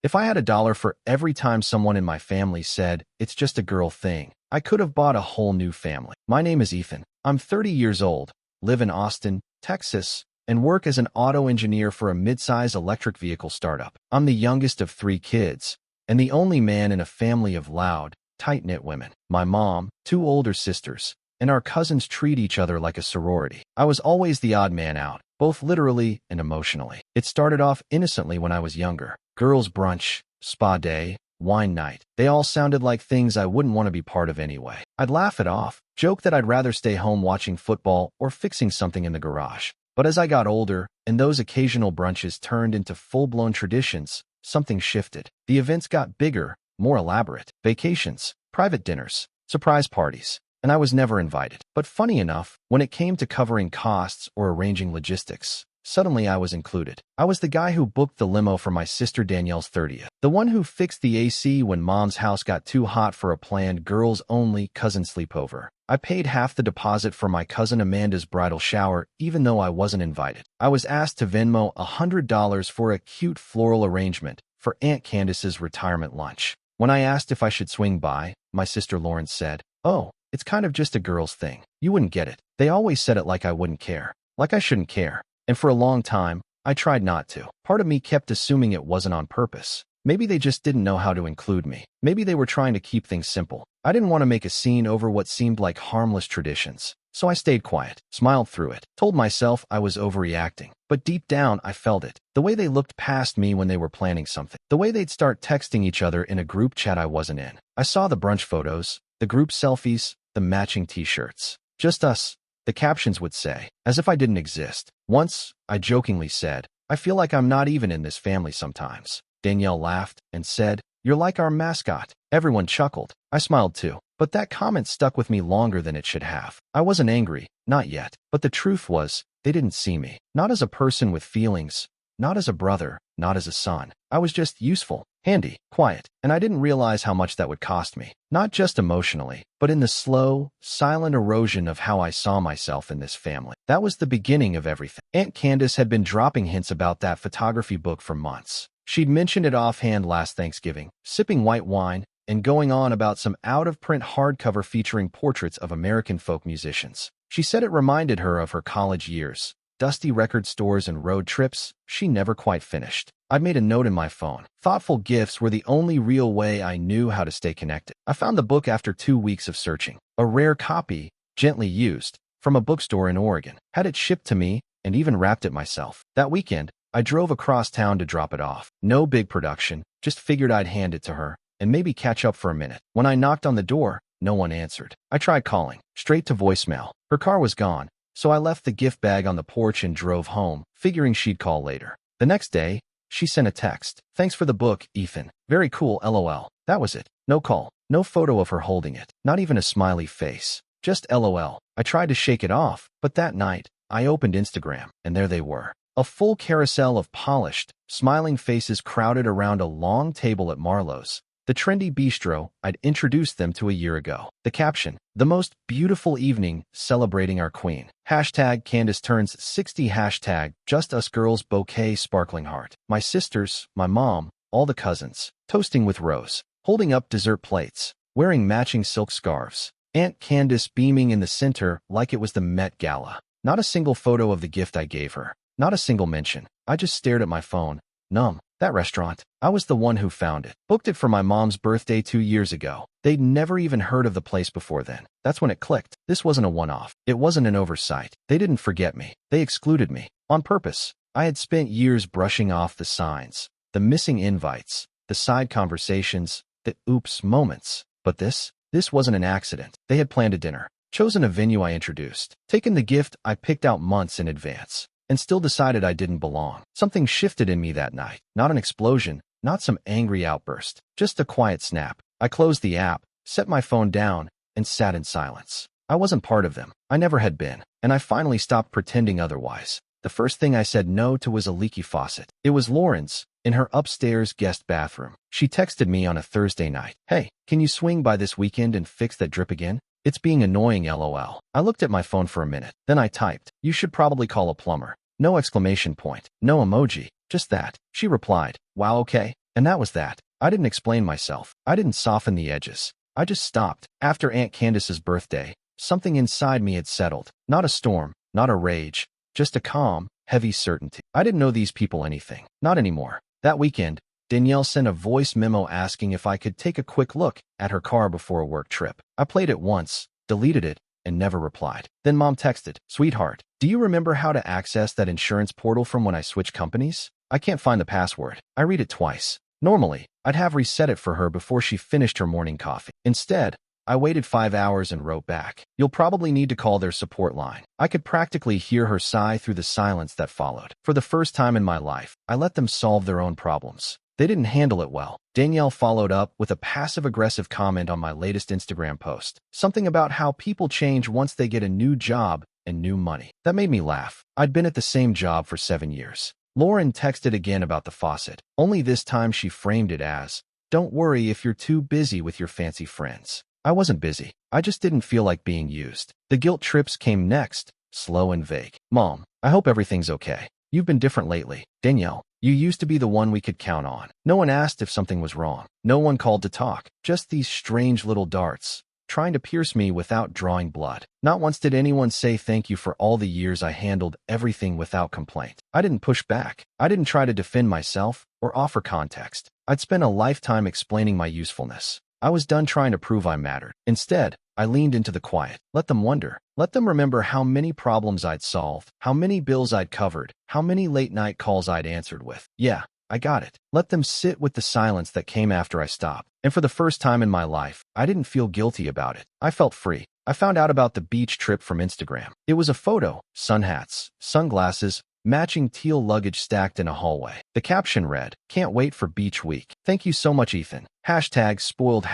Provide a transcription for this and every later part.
If I had $1 for every time someone in my family said, it's just a girl thing, I could have bought a whole new family. My name is Ethan. I'm 30 years old, live in Austin, Texas, and work as an auto engineer for a mid-size electric vehicle startup. I'm the youngest of 3 kids, and the only man in a family of loud, tight-knit women. My mom, 2 older sisters, and our cousins treat each other like a sorority. I was always the odd man out, both literally and emotionally. It started off innocently when I was younger. Girls' brunch, spa day, wine night. They all sounded like things I wouldn't want to be part of anyway. I'd laugh it off, joke that I'd rather stay home watching football or fixing something in the garage. But as I got older, and those occasional brunches turned into full-blown traditions, something shifted. The events got bigger, more elaborate. Vacations, private dinners, surprise parties, and I was never invited. But funny enough, when it came to covering costs or arranging logistics, suddenly I was included. I was the guy who booked the limo for my sister Danielle's 30th. The one who fixed the AC when mom's house got too hot for a planned girls-only cousin sleepover. I paid half the deposit for my cousin Amanda's bridal shower even though I wasn't invited. I was asked to Venmo $100 for a cute floral arrangement for Aunt Candace's retirement lunch. When I asked if I should swing by, my sister Lauren said, "Oh, it's kind of just a girl's thing. You wouldn't get it." They always said it like I wouldn't care, like I shouldn't care. And for a long time, I tried not to. Part of me kept assuming it wasn't on purpose. Maybe they just didn't know how to include me. Maybe they were trying to keep things simple. I didn't want to make a scene over what seemed like harmless traditions. So I stayed quiet, smiled through it, told myself I was overreacting. But deep down, I felt it. The way they looked past me when they were planning something. The way they'd start texting each other in a group chat I wasn't in. I saw the brunch photos, the group selfies, the matching t-shirts. Just us, the captions would say, as if I didn't exist. Once, I jokingly said, "I feel like I'm not even in this family sometimes." Danielle laughed and said, "You're like our mascot." Everyone chuckled. I smiled too. But that comment stuck with me longer than it should have. I wasn't angry, not yet. But the truth was, they didn't see me. Not as a person with feelings, not as a brother, not as a son. I was just useful, handy, quiet, and I didn't realize how much that would cost me. Not just emotionally, but in the slow, silent erosion of how I saw myself in this family. That was the beginning of everything. Aunt Candace had been dropping hints about that photography book for months. She'd mentioned it offhand last Thanksgiving, sipping white wine, and going on about some out-of-print hardcover featuring portraits of American folk musicians. She said it reminded her of her college years, dusty record stores and road trips she never quite finished. I'd made a note in my phone. Thoughtful gifts were the only real way I knew how to stay connected. I found the book after 2 weeks of searching. A rare copy, gently used, from a bookstore in Oregon. Had it shipped to me, and even wrapped it myself. That weekend, I drove across town to drop it off. No big production, just figured I'd hand it to her, and maybe catch up for a minute. When I knocked on the door, no one answered. I tried calling, straight to voicemail. Her car was gone, so I left the gift bag on the porch and drove home, figuring she'd call later. The next day, she sent a text. "Thanks for the book, Ethan. Very cool, LOL." That was it. No call, no photo of her holding it, not even a smiley face. Just LOL. I tried to shake it off, but that night, I opened Instagram, and there they were. A full carousel of polished, smiling faces crowded around a long table at Marlowe's, the trendy bistro I'd introduced them to a year ago. The caption, "The most beautiful evening celebrating our queen. Hashtag Candace turns 60 hashtag just us girls bouquet sparkling heart." My sisters, my mom, all the cousins, toasting with Rose, holding up dessert plates, wearing matching silk scarves. Aunt Candace beaming in the center like it was the Met Gala. Not a single photo of the gift I gave her. Not a single mention. I just stared at my phone, numb. That restaurant. I was the one who found it. Booked it for my mom's birthday 2 years ago. They'd never even heard of the place before then. That's when it clicked. This wasn't a one-off. It wasn't an oversight. They didn't forget me. They excluded me. On purpose. I had spent years brushing off the signs, the missing invites, the side conversations, the oops moments. But this wasn't an accident. They had planned a dinner, chosen a venue I introduced, taken the gift I picked out months in advance, and still decided I didn't belong. Something shifted in me that night. Not an explosion, not some angry outburst, just a quiet snap. I closed the app, set my phone down, and sat in silence. I wasn't part of them. I never had been, and I finally stopped pretending otherwise. The first thing I said no to was a leaky faucet. It was Lauren's, in her upstairs guest bathroom. She texted me on a Thursday night. "Hey, can you swing by this weekend and fix that drip again? It's being annoying, LOL." I looked at my phone for a minute. Then I typed, "You should probably call a plumber." No exclamation point, no emoji, just that. She replied, "Wow, okay." And that was that. I didn't explain myself. I didn't soften the edges. I just stopped. After Aunt Candace's birthday, something inside me had settled. Not a storm, not a rage, just a calm, heavy certainty. I didn't know these people anything. Not anymore. That weekend, Danielle sent a voice memo asking if I could take a quick look at her car before a work trip. I played it once, deleted it, and never replied. Then Mom texted, "Sweetheart, do you remember how to access that insurance portal from when I switched companies? I can't find the password." I read it twice. Normally, I'd have reset it for her before she finished her morning coffee. Instead, I waited 5 hours and wrote back, "You'll probably need to call their support line." I could practically hear her sigh through the silence that followed. For the first time in my life, I let them solve their own problems. They didn't handle it well. Danielle followed up with a passive-aggressive comment on my latest Instagram post. Something about how people change once they get a new job and new money. That made me laugh. I'd been at the same job for 7 years. Lauren texted again about the faucet. Only this time she framed it as, "Don't worry if you're too busy with your fancy friends." I wasn't busy. I just didn't feel like being used. The guilt trips came next, slow and vague. "Mom, I hope everything's okay. You've been different lately." "Danielle, you used to be the one we could count on." No one asked if something was wrong. No one called to talk. Just these strange little darts, trying to pierce me without drawing blood. Not once did anyone say thank you for all the years I handled everything without complaint. I didn't push back. I didn't try to defend myself or offer context. I'd spent a lifetime explaining my usefulness. I was done trying to prove I mattered. Instead, I leaned into the quiet. Let them wonder. Let them remember how many problems I'd solved, how many bills I'd covered, how many late-night calls I'd answered with, "Yeah, I got it." Let them sit with the silence that came after I stopped. And for the first time in my life, I didn't feel guilty about it. I felt free. I found out about the beach trip from Instagram. It was a photo, sun hats, sunglasses, matching teal luggage stacked in a hallway. The caption read, "Can't wait for beach week. Thank you so much, Ethan. #spoiled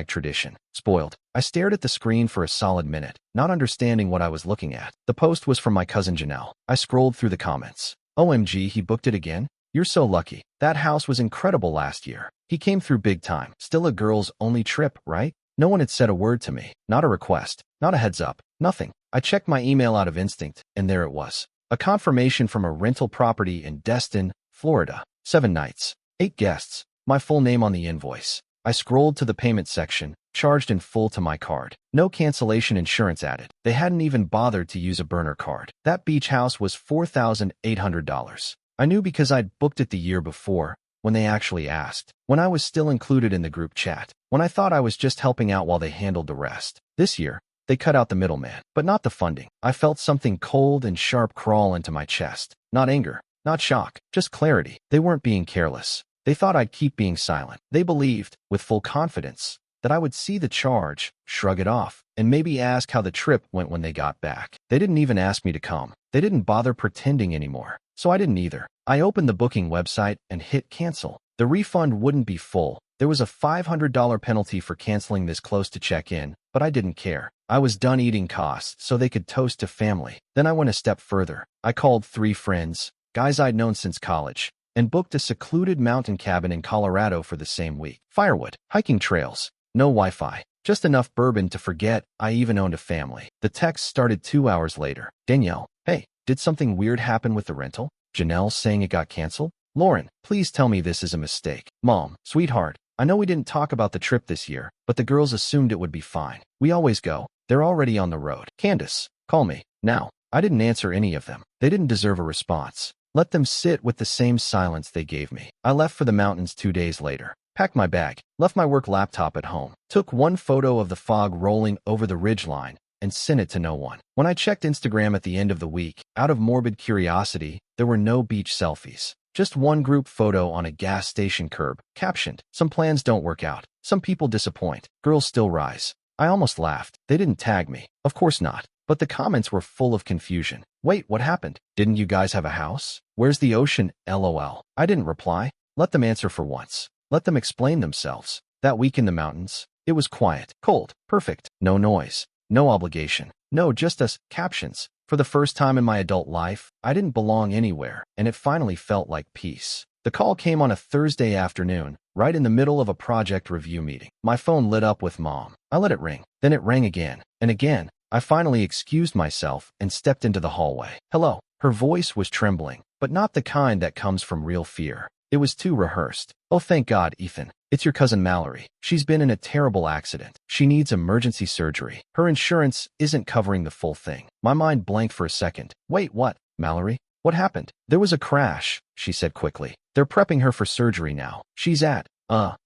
#tradition. Spoiled." I stared at the screen for a solid minute, not understanding what I was looking at. The post was from my cousin Janelle. I scrolled through the comments. "OMG, he booked it again? You're so lucky. That house was incredible last year. He came through big time. Still a girl's only trip, right?" No one had said a word to me. Not a request. Not a heads up. Nothing. I checked my email out of instinct, and there it was. A confirmation from a rental property in Destin, Florida. 7 nights. 8 guests. My full name on the invoice. I scrolled to the payment section, charged in full to my card. No cancellation insurance added. They hadn't even bothered to use a burner card. That beach house was $4,800. I knew because I'd booked it the year before, when they actually asked. When I was still included in the group chat. When I thought I was just helping out while they handled the rest. This year, they cut out the middleman, but not the funding. I felt something cold and sharp crawl into my chest. Not anger, not shock, just clarity. They weren't being careless. They thought I'd keep being silent. They believed, with full confidence, that I would see the charge, shrug it off, and maybe ask how the trip went when they got back. They didn't even ask me to come. They didn't bother pretending anymore. So I didn't either. I opened the booking website and hit cancel. The refund wouldn't be full. There was a $500 penalty for canceling this close to check-in, but I didn't care. I was done eating costs so they could toast to family. Then I went a step further. I called 3 friends, guys I'd known since college, and booked a secluded mountain cabin in Colorado for the same week. Firewood, hiking trails, no Wi-Fi, just enough bourbon to forget I even owned a family. The text started 2 hours later. "Danielle, hey, did something weird happen with the rental?" Janelle saying it got canceled. "Lauren, please tell me this is a mistake." "Mom, sweetheart, I know we didn't talk about the trip this year, but the girls assumed it would be fine. We always go. They're already on the road." "Candace, call me, now." I didn't answer any of them. They didn't deserve a response. Let them sit with the same silence they gave me. I left for the mountains 2 days later. Packed my bag, left my work laptop at home, took one photo of the fog rolling over the ridgeline, and sent it to no one. When I checked Instagram at the end of the week, out of morbid curiosity, there were no beach selfies. Just one group photo on a gas station curb, captioned, "Some plans don't work out. Some people disappoint. Girls still rise." I almost laughed. They didn't tag me. Of course not. But the comments were full of confusion. "Wait, what happened? Didn't you guys have a house? Where's the ocean? LOL. I didn't reply. Let them answer for once. Let them explain themselves. That week in the mountains, it was quiet, cold, perfect. No noise. No obligation. No, just us. Captions. For the first time in my adult life, I didn't belong anywhere, and it finally felt like peace. The call came on a Thursday afternoon, right in the middle of a project review meeting. My phone lit up with Mom. I let it ring. Then it rang again, and again. I finally excused myself and stepped into the hallway. "Hello." Her voice was trembling, but not the kind that comes from real fear. It was too rehearsed. Oh, thank God, Ethan. It's your cousin Mallory. She's been in a terrible accident. She needs emergency surgery. Her insurance isn't covering the full thing. My mind blanked for a second. Wait, what? Mallory? What happened? There was a crash, she said quickly. They're prepping her for surgery now. She's at,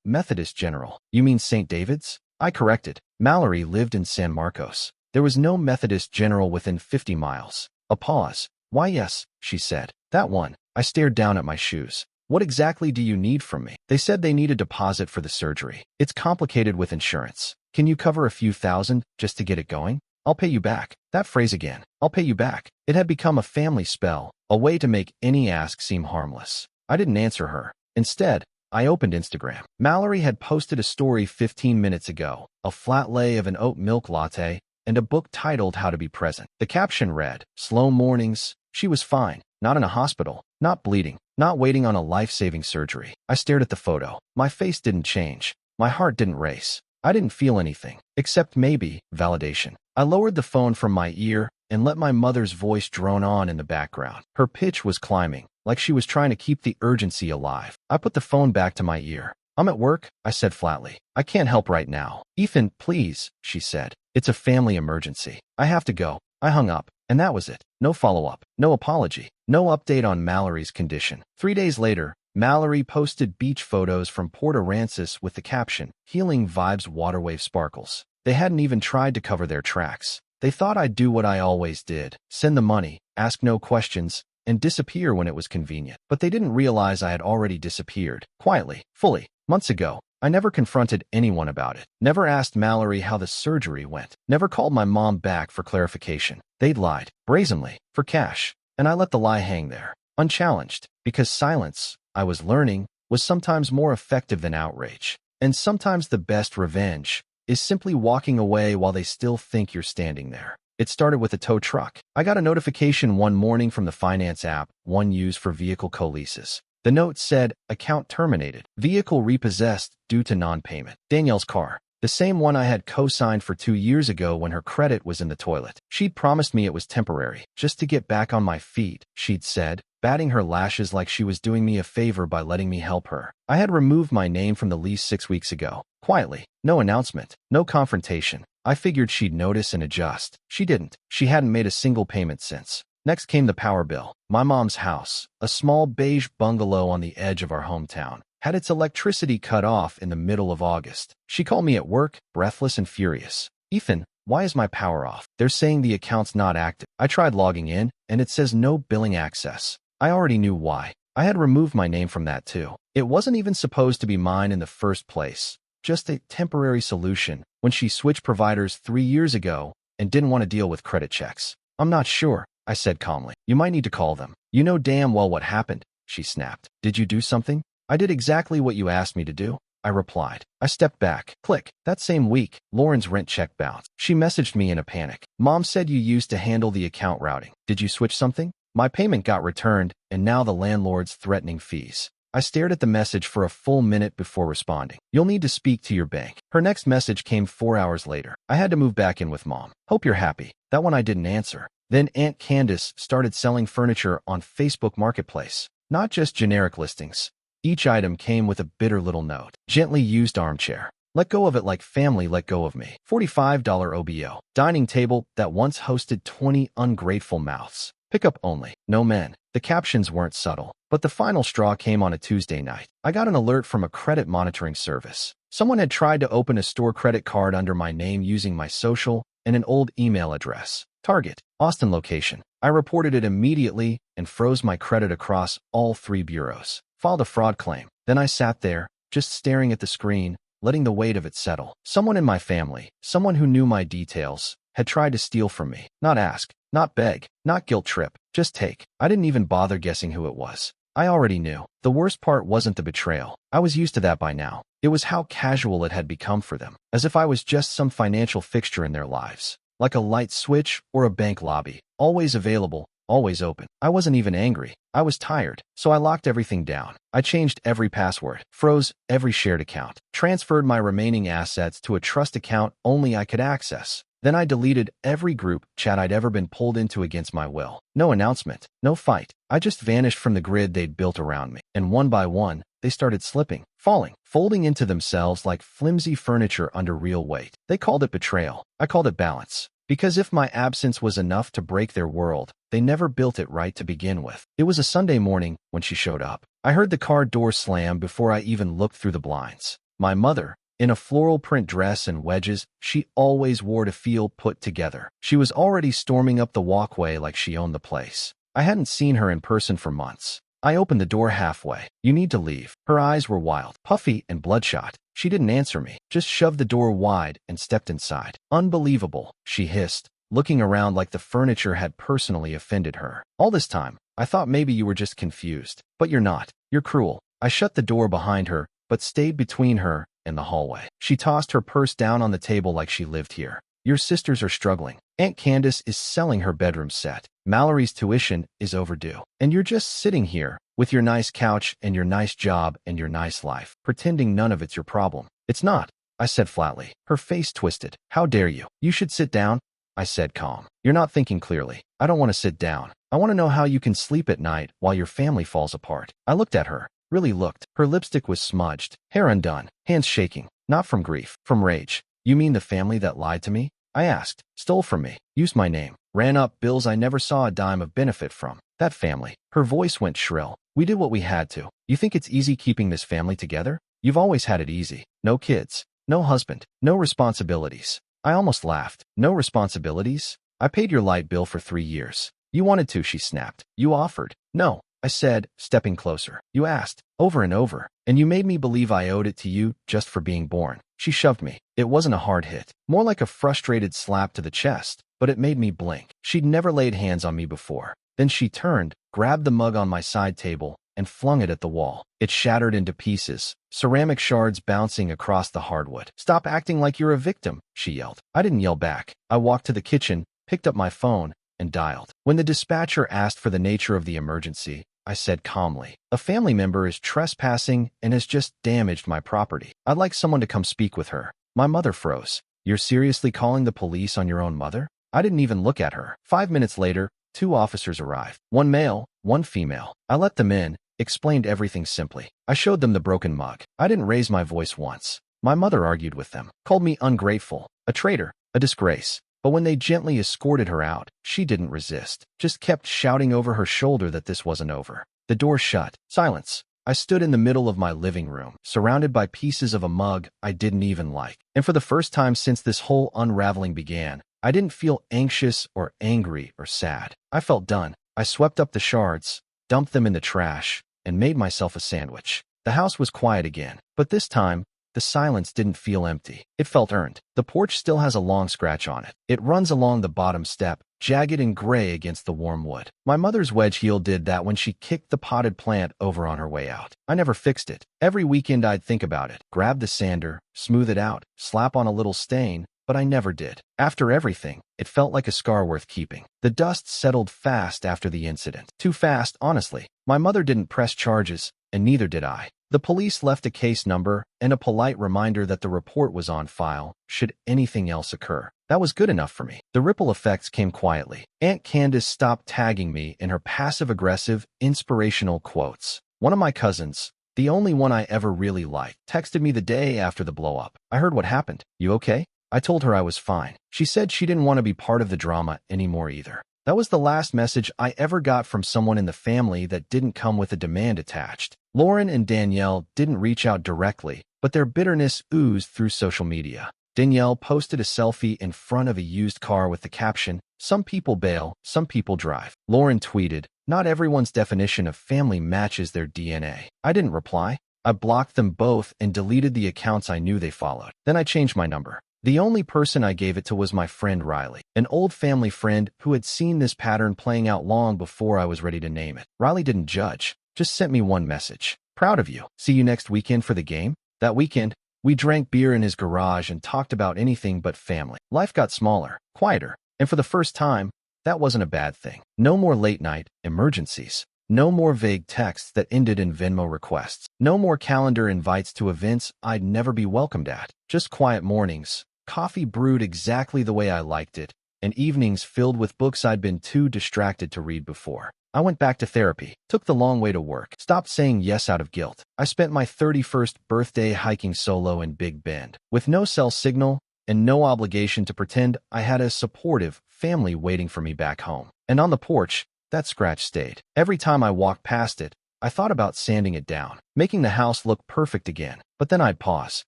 Methodist General. You mean St. David's? I corrected. Mallory lived in San Marcos. There was no Methodist General within 50 miles. A pause. Why, yes, she said. That one. I stared down at my shoes. What exactly do you need from me? They said they need a deposit for the surgery. It's complicated with insurance. Can you cover a few thousand just to get it going? I'll pay you back. That phrase again. I'll pay you back. It had become a family spell, a way to make any ask seem harmless. I didn't answer her. Instead, I opened Instagram. Mallory had posted a story 15 minutes ago, a flat lay of an oat milk latte, and a book titled How to Be Present. The caption read, "Slow mornings." She was fine, not in a hospital, not bleeding, not waiting on a life-saving surgery. I stared at the photo. My face didn't change. My heart didn't race. I didn't feel anything, except maybe validation. I lowered the phone from my ear and let my mother's voice drone on in the background. Her pitch was climbing, like she was trying to keep the urgency alive. I put the phone back to my ear. I'm at work, I said flatly. I can't help right now. Ethan, please, she said. It's a family emergency. I have to go. I hung up, and that was it. No follow-up, no apology, no update on Mallory's condition. 3 days later, Mallory posted beach photos from Port Aransas with the caption, "Healing Vibes Waterwave Sparkles." They hadn't even tried to cover their tracks. They thought I'd do what I always did, send the money, ask no questions, and disappear when it was convenient. But they didn't realize I had already disappeared, quietly, fully, months ago. I never confronted anyone about it, never asked Mallory how the surgery went, never called my mom back for clarification. They'd lied, brazenly, for cash, and I let the lie hang there, unchallenged, because silence, I was learning, was sometimes more effective than outrage. And sometimes the best revenge is simply walking away while they still think you're standing there. It started with a tow truck. I got a notification one morning from the finance app, one used for vehicle co-leases. The note said, "Account terminated. Vehicle repossessed due to non-payment." Danielle's car. The same one I had co-signed for 2 years ago when her credit was in the toilet. She'd promised me it was temporary, just to get back on my feet, she'd said, batting her lashes like she was doing me a favor by letting me help her. I had removed my name from the lease 6 weeks ago. Quietly. No announcement. No confrontation. I figured she'd notice and adjust. She didn't. She hadn't made a single payment since. Next came the power bill. My mom's house, a small beige bungalow on the edge of our hometown, had its electricity cut off in the middle of August. She called me at work, breathless and furious. "Ethan, why is my power off? They're saying the account's not active." I tried logging in, and it says no billing access. I already knew why. I had removed my name from that too. It wasn't even supposed to be mine in the first place. Just a temporary solution when she switched providers 3 years ago and didn't want to deal with credit checks. "I'm not sure," I said calmly. "You might need to call them." "You know damn well what happened," she snapped. "Did you do something?" "I did exactly what you asked me to do," I replied. I stepped back. Click. That same week, Lauren's rent check bounced. She messaged me in a panic. "Mom said you used to handle the account routing. Did you switch something?" My payment got returned, and now the landlord's threatening fees. I stared at the message for a full minute before responding. "You'll need to speak to your bank." Her next message came 4 hours later. "I had to move back in with Mom. Hope you're happy." That one I didn't answer. Then Aunt Candace started selling furniture on Facebook Marketplace. Not just generic listings. Each item came with a bitter little note. "Gently used armchair. Let go of it like family let go of me. $45 OBO. Dining table that once hosted 20 ungrateful mouths. Pickup only. No men." The captions weren't subtle, but the final straw came on a Tuesday night. I got an alert from a credit monitoring service. Someone had tried to open a store credit card under my name using my social and an old email address. Target, Austin location. I reported it immediately and froze my credit across all 3 bureaus. Filed a fraud claim. Then I sat there, just staring at the screen, letting the weight of it settle. Someone in my family, someone who knew my details, had tried to steal from me. Not ask, not beg, not guilt trip, just take. I didn't even bother guessing who it was. I already knew. The worst part wasn't the betrayal. I was used to that by now. It was how casual it had become for them, as if I was just some financial fixture in their lives. Like a light switch or a bank lobby, always available, always open. I wasn't even angry. I was tired, so I locked everything down. I changed every password, froze every shared account, transferred my remaining assets to a trust account only I could access. Then I deleted every group chat I'd ever been pulled into against my will. No announcement, no fight. I just vanished from the grid they'd built around me. And one by one, they started slipping, falling, folding into themselves like flimsy furniture under real weight. They called it betrayal. I called it balance. Because if my absence was enough to break their world, they never built it right to begin with. It was a Sunday morning when she showed up. I heard the car door slam before I even looked through the blinds. My mother, in a floral print dress and wedges she always wore to feel put together. She was already storming up the walkway like she owned the place. I hadn't seen her in person for months. I opened the door halfway. "You need to leave." Her eyes were wild, puffy, and bloodshot. She didn't answer me, just shoved the door wide and stepped inside. "Unbelievable," she hissed, looking around like the furniture had personally offended her. "All this time, I thought maybe you were just confused. But you're not. You're cruel." I shut the door behind her, but stayed between her and the hallway. She tossed her purse down on the table like she lived here. "Your sisters are struggling. Aunt Candace is selling her bedroom set. Mallory's tuition is overdue. And you're just sitting here, with your nice couch and your nice job and your nice life, pretending none of it's your problem." "It's not," I said flatly. Her face twisted. "How dare you? You should sit down," I said calm. "You're not thinking clearly." "I don't want to sit down. I want to know how you can sleep at night while your family falls apart." I looked at her. Really looked. Her lipstick was smudged, hair undone, hands shaking. Not from grief, from rage. "You mean the family that lied to me?" I asked. "Stole from me, used my name, ran up bills I never saw a dime of benefit from. That family." Her voice went shrill. "We did what we had to. You think it's easy keeping this family together? You've always had it easy. No kids, no husband, no responsibilities." I almost laughed. "No responsibilities? I paid your light bill for 3 years. You wanted to," she snapped. "You offered." "No," I said, stepping closer. "You asked, over and over, and you made me believe I owed it to you just for being born." She shoved me. It wasn't a hard hit, more like a frustrated slap to the chest, but it made me blink. She'd never laid hands on me before. Then she turned, grabbed the mug on my side table, and flung it at the wall. It shattered into pieces, ceramic shards bouncing across the hardwood. "Stop acting like you're a victim," she yelled. I didn't yell back. I walked to the kitchen, picked up my phone, and dialed. When the dispatcher asked for the nature of the emergency, I said calmly, "A family member is trespassing and has just damaged my property. I'd like someone to come speak with her." My mother froze. "You're seriously calling the police on your own mother?" I didn't even look at her. 5 minutes later, 2 officers arrived. One male, one female. I let them in, explained everything simply. I showed them the broken mug. I didn't raise my voice once. My mother argued with them, called me ungrateful, a traitor, a disgrace. But when they gently escorted her out, she didn't resist, just kept shouting over her shoulder that this wasn't over. The door shut. Silence. I stood in the middle of my living room, surrounded by pieces of a mug I didn't even like. And for the first time since this whole unraveling began, I didn't feel anxious or angry or sad. I felt done. I swept up the shards, dumped them in the trash, and made myself a sandwich. The house was quiet again, but this time, the silence didn't feel empty. It felt earned. The porch still has a long scratch on it. It runs along the bottom step, jagged and gray against the warm wood. My mother's wedge heel did that when she kicked the potted plant over on her way out. I never fixed it. Every weekend I'd think about it, grab the sander, smooth it out, slap on a little stain, but I never did. After everything, it felt like a scar worth keeping. The dust settled fast after the incident. Too fast, honestly. My mother didn't press charges, and neither did I. The police left a case number and a polite reminder that the report was on file, should anything else occur. That was good enough for me. The ripple effects came quietly. Aunt Candace stopped tagging me in her passive-aggressive, inspirational quotes. One of my cousins, the only one I ever really liked, texted me the day after the blow-up. "I heard what happened. You okay?" I told her I was fine. She said she didn't want to be part of the drama anymore either. That was the last message I ever got from someone in the family that didn't come with a demand attached. Lauren and Danielle didn't reach out directly, but their bitterness oozed through social media. Danielle posted a selfie in front of a used car with the caption, "Some people bail, some people drive." Lauren tweeted, "Not everyone's definition of family matches their DNA." I didn't reply. I blocked them both and deleted the accounts I knew they followed. Then I changed my number. The only person I gave it to was my friend Riley, an old family friend who had seen this pattern playing out long before I was ready to name it. Riley didn't judge, just sent me one message. "Proud of you. See you next weekend for the game?" That weekend, we drank beer in his garage and talked about anything but family. Life got smaller, quieter, and for the first time, that wasn't a bad thing. No more late-night emergencies. No more vague texts that ended in Venmo requests. No more calendar invites to events I'd never be welcomed at. Just quiet mornings, coffee brewed exactly the way I liked it, and evenings filled with books I'd been too distracted to read before. I went back to therapy, took the long way to work, stopped saying yes out of guilt. I spent my 31st birthday hiking solo in Big Bend, with no cell signal and no obligation to pretend I had a supportive family waiting for me back home. And on the porch, that scratch stayed. Every time I walked past it, I thought about sanding it down, making the house look perfect again. But then I'd pause,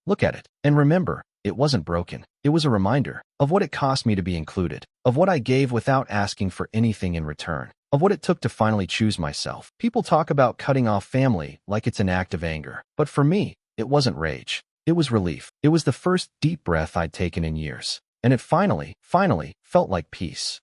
look at it, and remember, it wasn't broken. It was a reminder of what it cost me to be included, of what I gave without asking for anything in return, of what it took to finally choose myself. People talk about cutting off family like it's an act of anger. But for me, it wasn't rage. It was relief. It was the first deep breath I'd taken in years. And it finally felt like peace.